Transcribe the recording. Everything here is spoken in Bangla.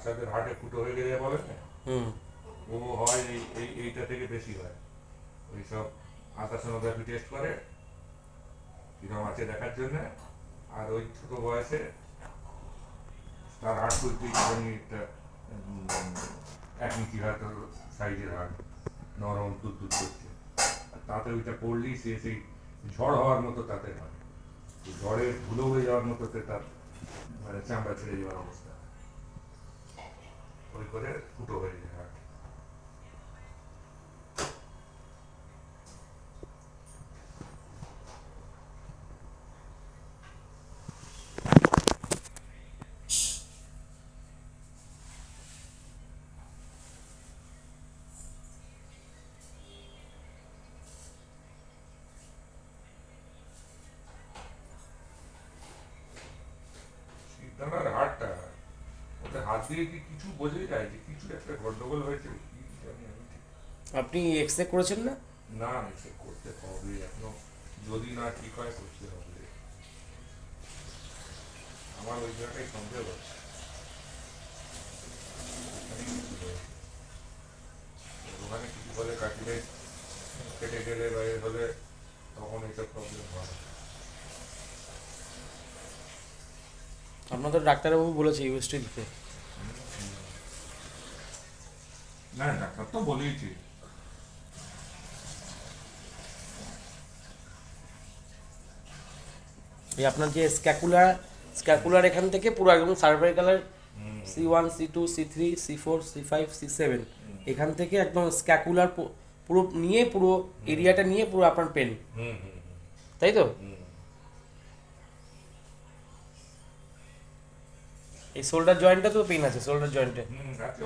বাচ্চাদের হার্টে ফুটো হয়ে গেলে বলে না, ও হয় এইটা থেকে বেশি হয়। ওই সব আলট্রাসোনোগ্রাফি টেস্ট করে কিরকম আছে দেখার জন্য। আর ওই ছোট বয়সে তার হার্ট তুলতে একটা 1 ইঞ্চি হয়তো সাইজের হার্ট, নরম দুধ করছে। আর তাতে ওইটা পড়লেই সে সেই ঝড় হওয়ার মতো তাতে হয়, ঝড়ের ধুলো উড়ে যাওয়ার মতো তার মানে চামড়া ছেড়ে যাওয়ার অবস্থা, ওই করে ফুটো হয়ে যায় হার্ট। শিবদানার হাড়টা ওটা হাত দিয়ে কি কিছু বোঝা যায় যে কিছু একটা গন্ডগোল হয়েছে, কি জানি আমি ঠিক। আপনি এক্সরে করেছেন না? না সে করতে হবে এখনো, যদি না ঠিক হয় করতে হবে। আমার ওই জায়গাটাই সন্দেহ হচ্ছে ওখানে কিছু বলে কাটিলে কেটে গেলে বা এ হলে তখন এইসব প্রবলেম হয়। আপনাদের ডাক্তারবাবু বলেছে ইউএসটি দিতে। না ডাক্তার তো বলেইছি। এই আপনার যে স্ক্যাকুলার এখান থেকে পুরো একদম সার্ভাইকালের C1 C2 C3 C4 C5 C7 এখান থেকে একদম স্ক্যাকুলার পুরো নিয়ে পুরো এরিয়াটা নিয়ে পুরো আপনার পেন, তাই তো? এই শোল্ডার জয়েন্টটা তো পেন আছে, শোল্ডার জয়েন্টে। আছে